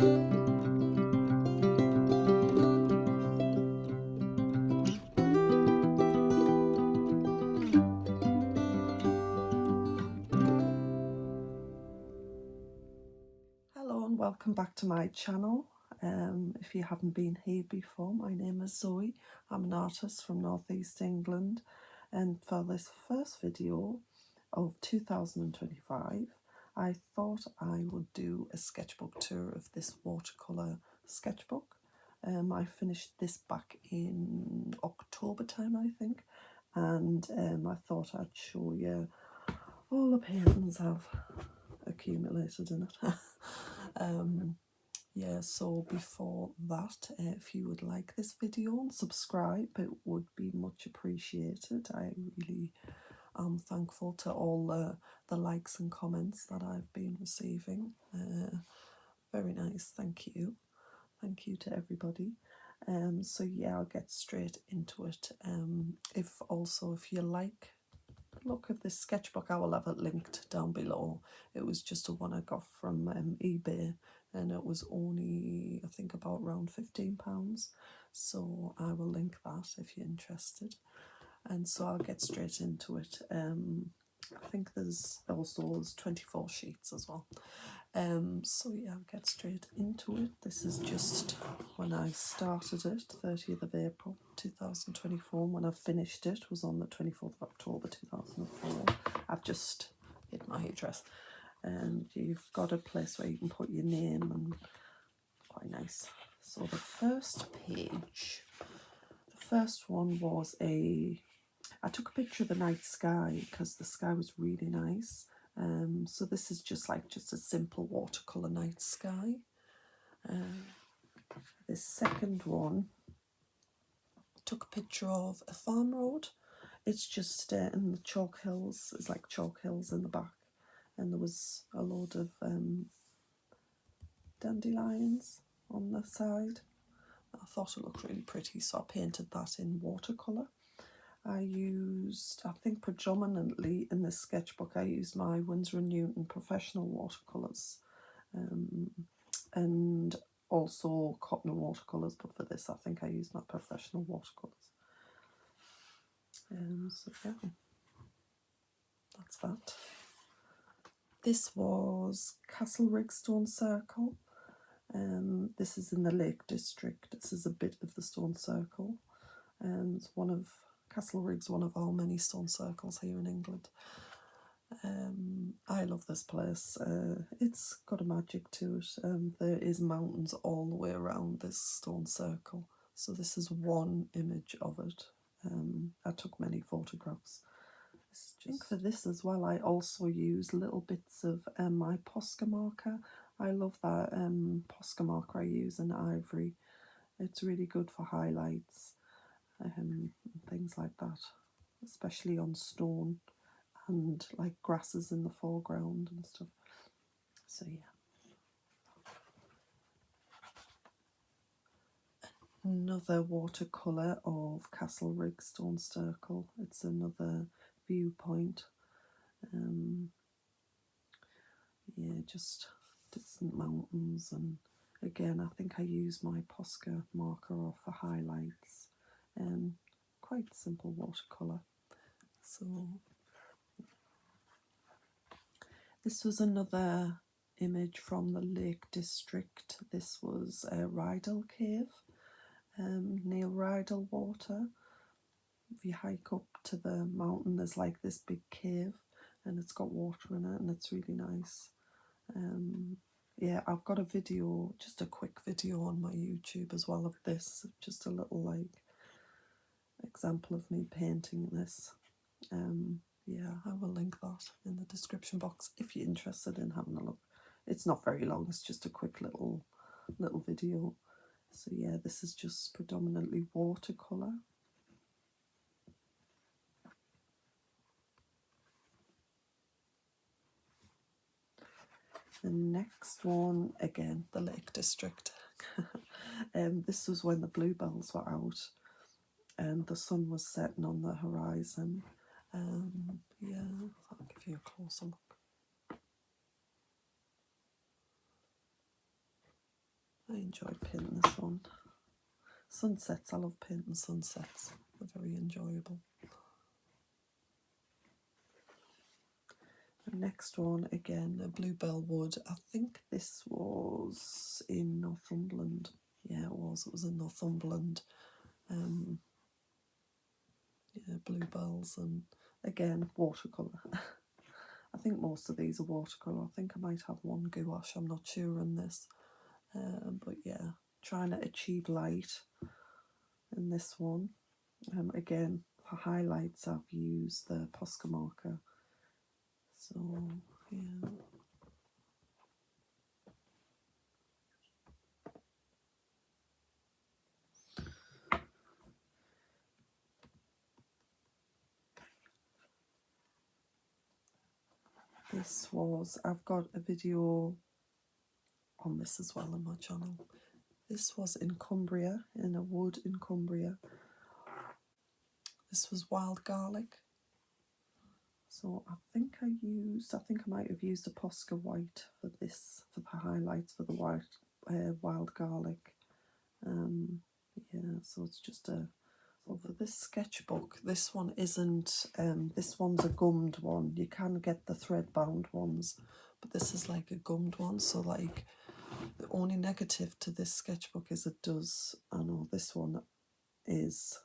Hello and welcome back to my channel. If you haven't been here before, my name is Zoe. I'm an artist from Northeast England, and for this first video of 2025 I thought I would do a sketchbook tour of this watercolour sketchbook. I finished this back in October time, I think, and I thought I'd show you all the paintings I've accumulated in it. Yeah, so before that, if you would like this video and subscribe, it would be much appreciated. I really am thankful to all the likes and comments that I've been receiving. Very nice, thank you. Thank you to everybody. So yeah, I'll get straight into it. If you like look at this sketchbook, I will have it linked down below. It was just a one I got from eBay, and it was only, I think, about around £15, so I will link that if you're interested. And so I'll get straight into it. I think there's 24 sheets as well. So yeah, I'll get straight into it. This is just when I started it, 30th of April 2024. When I finished it was on the 24th of October 2004. I've just hit my address, and you've got a place where you can put your name, and quite nice. So the first page, the first one was I took a picture of the night sky because the sky was really nice. So this is just a simple watercolour night sky. The second one, took a picture of a farm road. It's just in the chalk hills. It's like chalk hills in the back, and there was a load of dandelions on the side. I thought it looked really pretty, so I painted that in watercolour. I used, I think predominantly in this sketchbook, I used my Winsor & Newton professional watercolours, and also cotton watercolours, but for this I think I used my professional watercolours. So yeah, that's that. This was Castlerigg Stone Circle. This is in the Lake District. This is a bit of the stone circle, and it's one of Castlerig's one of our many stone circles here in England. I love this place. It's got a magic to it. There is mountains all the way around this stone circle. So this is one image of it. I took many photographs. I think for this as well, I also use little bits of my Posca marker. I love that Posca marker I use in ivory. It's really good for highlights. Things like that, especially on stone and like grasses in the foreground and stuff. So yeah. Another watercolour of Castlerigg Stone Circle. It's another viewpoint. Yeah, just distant mountains, and again I think I use my Posca marker for highlights. Quite simple watercolour. So this was another image from the Lake District. This was a Rydal cave, near Rydal water. If you hike up to the mountain, there's like this big cave, and it's got water in it, and it's really nice. Yeah, I've got a video, just a quick video on my YouTube as well of this, just a little like example of me painting this. Yeah, I will link that in the description box if you're interested in having a look. It's not very long, it's just a quick little video. So yeah, this is just predominantly watercolour. The next one, again, the Lake District. This was when the bluebells were out and the sun was setting on the horizon. Yeah, I'll give you a closer look. I enjoyed painting this one. Sunsets, I love painting sunsets. They're very enjoyable. The next one, again, a bluebell wood. I think this was in Northumberland. Yeah, it was in Northumberland. Yeah, bluebells, and again, watercolour. I think most of these are watercolour. I think I might have one gouache, I'm not sure in this. But yeah, trying to achieve light in this one. Again, for highlights I've used the Posca marker. So, yeah. This was, I've got a video on this as well on my channel. This was in Cumbria, in a wood in Cumbria. This was wild garlic. So I think I might have used a Posca white for this, for the highlights for the white wild garlic. Yeah, so it's just a, so for this sketchbook, this one isn't, this one's a gummed one. You can get the thread bound ones, but this is like a gummed one. So like the only negative to this sketchbook is it does, I know this one is,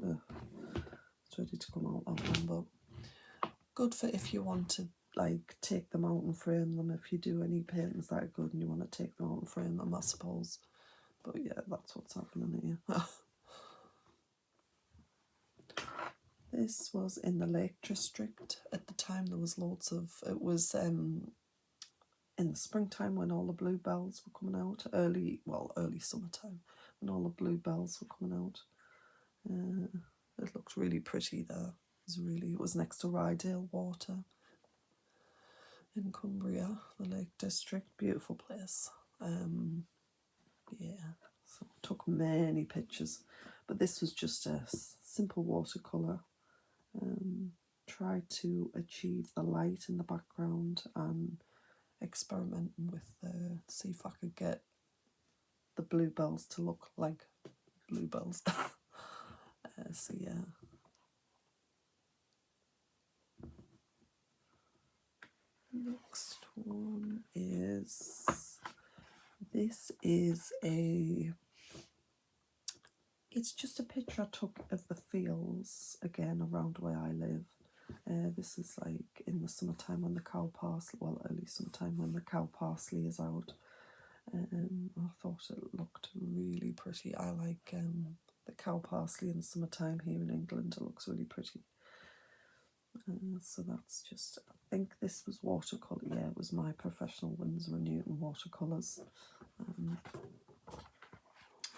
it's ready to come out that one, but good for if you want to like take them out and frame them, if you do any paintings that are good and you want to take them out and frame them, I suppose. But yeah, that's what's happening here. This was in the Lake District. At the time there was loads of, it was in the springtime when all the bluebells were coming out, early summertime when all the bluebells were coming out. It looked really pretty there. It was next to Rydal water in Cumbria, the Lake District. Beautiful place. Yeah, so took many pictures, but this was just a simple watercolour. Tried to achieve the light in the background and experimenting with see if I could get the bluebells to look like bluebells. So yeah. Next one is, this is it's just a picture I took of the fields, again, around where I live. This is like in the summertime when the cow parsley, well, early summertime when the cow parsley is out. I thought it looked really pretty. I like the cow parsley in the summertime here in England. It looks really pretty. So that's just, I think this was watercolour. Yeah, it was my professional Winsor & Newton watercolours.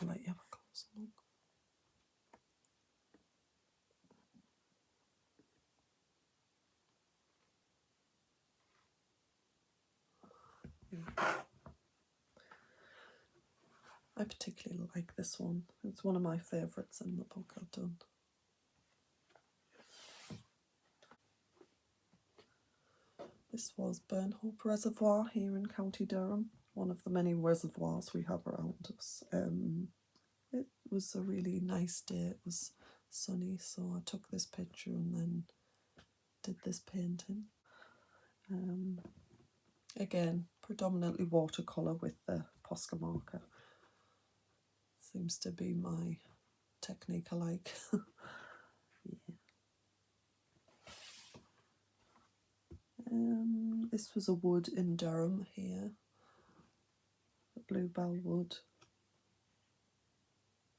I'll let you have a closer look. I particularly like this one. It's one of my favourites in the book I've done. This was Burnhope Reservoir here in County Durham, one of the many reservoirs we have around us. It was a really nice day. It was sunny, so I took this picture and then did this painting. Again, predominantly watercolour with the Posca marker. Seems to be my technique I like. Yeah. This was a wood in Durham here, a bluebell wood,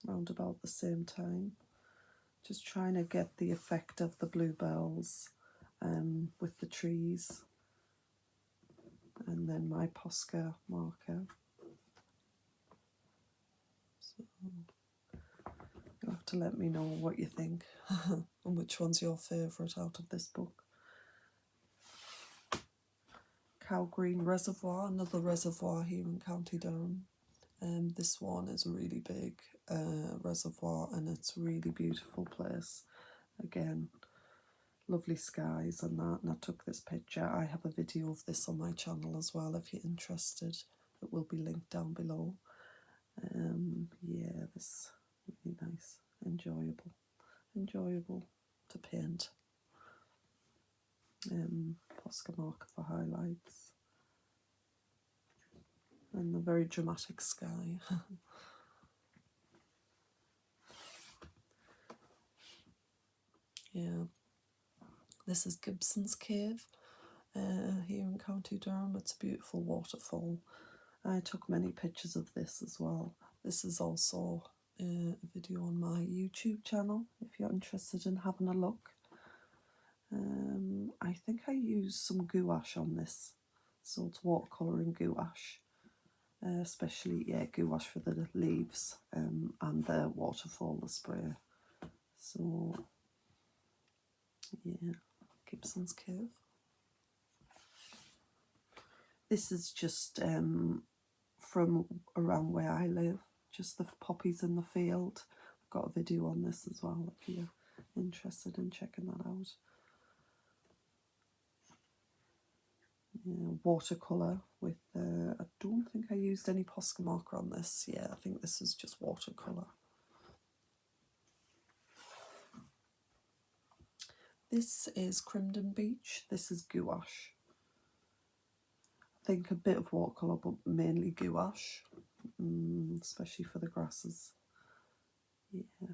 round about the same time. Just trying to get the effect of the bluebells with the trees. And then my Posca marker. So you'll have to let me know what you think and which one's your favourite out of this book. Cow Green Reservoir, another reservoir here in County Durham. This one is a really big reservoir and it's a really beautiful place. Again, lovely skies and that, and I took this picture. I have a video of this on my channel as well if you're interested. It will be linked down below. Yeah, this really nice, enjoyable to paint. Posca marker for highlights, and the very dramatic sky. Yeah, this is Gibson's Cave here in County Durham. It's a beautiful waterfall. I took many pictures of this as well. This is also a video on my YouTube channel if you're interested in having a look. I think I used some gouache on this, so it's watercolour and gouache, especially gouache for the leaves and the waterfall, the spray. So yeah, Gibson's Cave. This is just from around where I live, just the poppies in the field. I've got a video on this as well if you're interested in checking that out. Yeah, watercolour with, I don't think I used any Posca marker on this. Yeah, I think this is just watercolour. This is Crimdon Beach. This is gouache. I think a bit of watercolour, but mainly gouache, especially for the grasses. Yeah.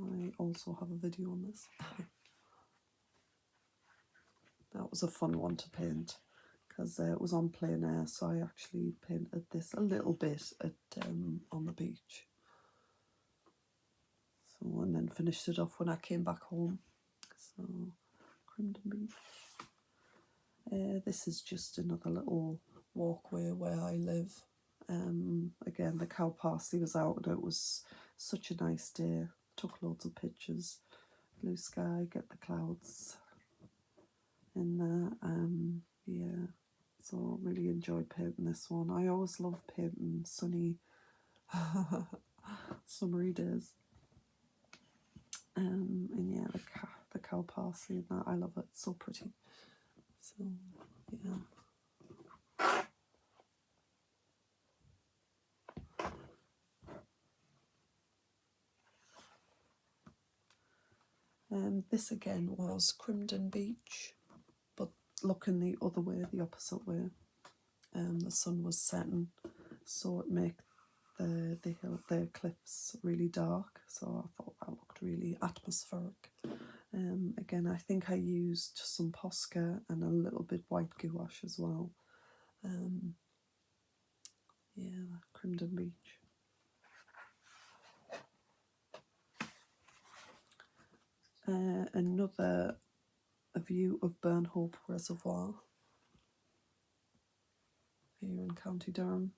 I also have a video on this. That was a fun one to paint because it was on plein air, so I actually painted this a little bit at on the beach. So, and then finished it off when I came back home. So, Crimdon Beach. This is just another little walkway where I live. Again, the cow parsley was out and it was such a nice day. Took loads of pictures. Blue sky, get the clouds in there. Yeah, so really enjoyed painting this one. I always love painting sunny, summery days. And yeah, the cow parsley and that, I love it. It's so pretty. So yeah. This again was Crimdon Beach, but looking the other way, the opposite way. The sun was setting, so it made the cliffs really dark. So I thought that looked really atmospheric. Again, I think I used some Posca and a little bit white gouache as well. Yeah, Crimdon Beach. Another view of Burnhope Reservoir here in County Durham.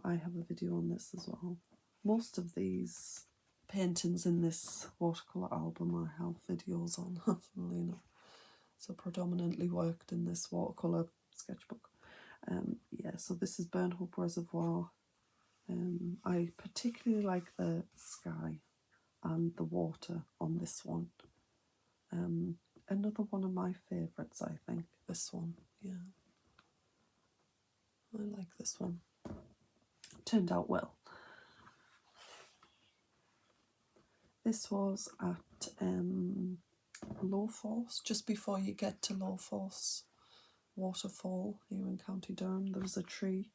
I have a video on this as well. Most of these paintings in this watercolour album I have videos on, funnily enough. So predominantly worked in this watercolour sketchbook. Yeah, so this is Burnhope Reservoir. I particularly like the sky and the water on this one. Another one of my favourites, I think, this one, yeah. I like this one. Turned out well. This was at Lowforce, just before you get to Lowforce waterfall here in County Durham. There was a tree,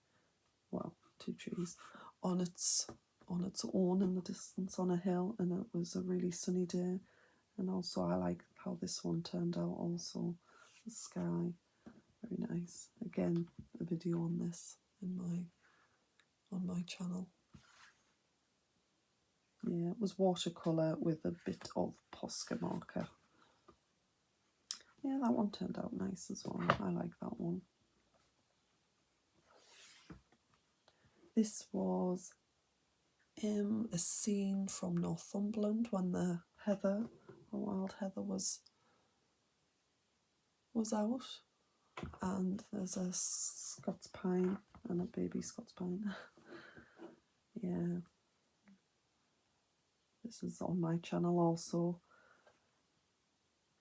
well, two trees, on its own in the distance on a hill, and it was a really sunny day. And also I like how this one turned out also. The sky, very nice. Again, a video on this on my channel. Yeah, it was watercolour with a bit of Posca marker. Yeah, that one turned out nice as well. I like that one. This was a scene from Northumberland when the wild heather was out, and there's a Scots pine and a baby Scots pine. Yeah, this is on my channel also.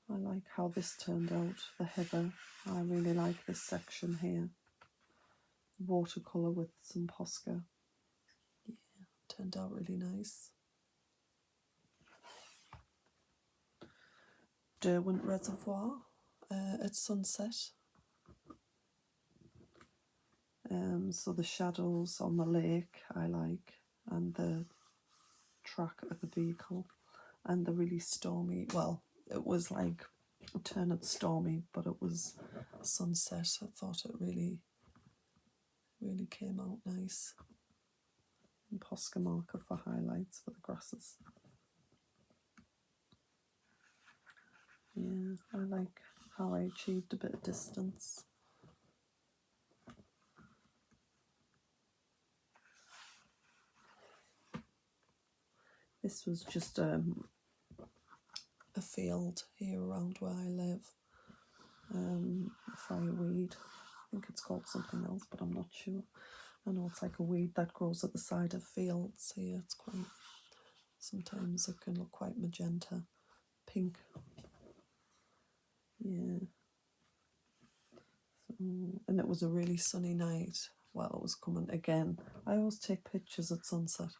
I like how this turned out, the heather. I really like this section here. watercolour with some Posca. Yeah, turned out really nice. Derwent Reservoir at sunset. So the shadows on the lake I like, and the track of the vehicle, and the really stormy, well, it was like turning stormy, but it was sunset. I thought it really came out nice. And Posca marker for highlights for the grasses. Yeah, I like how I achieved a bit of distance. This was just a field here around where I live. Fireweed. I think it's called something else, but I'm not sure. I know it's like a weed that grows at the side of fields here. It's quite, sometimes it can look quite magenta, pink. Yeah. So, and it was a really sunny night. Well, it was coming again. I always take pictures at sunset.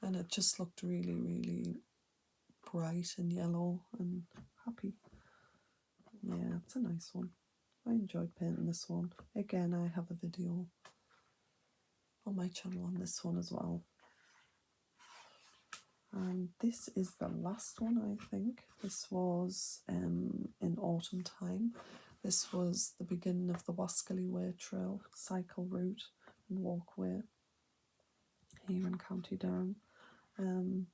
And it just looked really bright and yellow and happy. Yeah, it's a nice one. I enjoyed painting this one. Again, I have a video on my channel on this one as well. And this is the last one, I think. This was in autumn time. This was the beginning of the Wascally Way Trail cycle route and walkway here in County Durham. And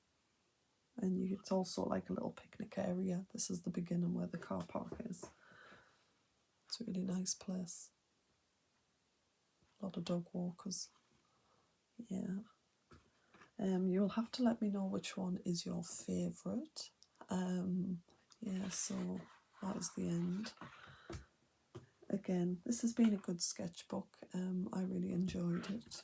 it's also like a little picnic area. This is the beginning where the car park is. It's a really nice place. A lot of dog walkers. Yeah. You'll have to let me know which one is your favourite. Yeah, so that is the end. Again, this has been a good sketchbook. I really enjoyed it.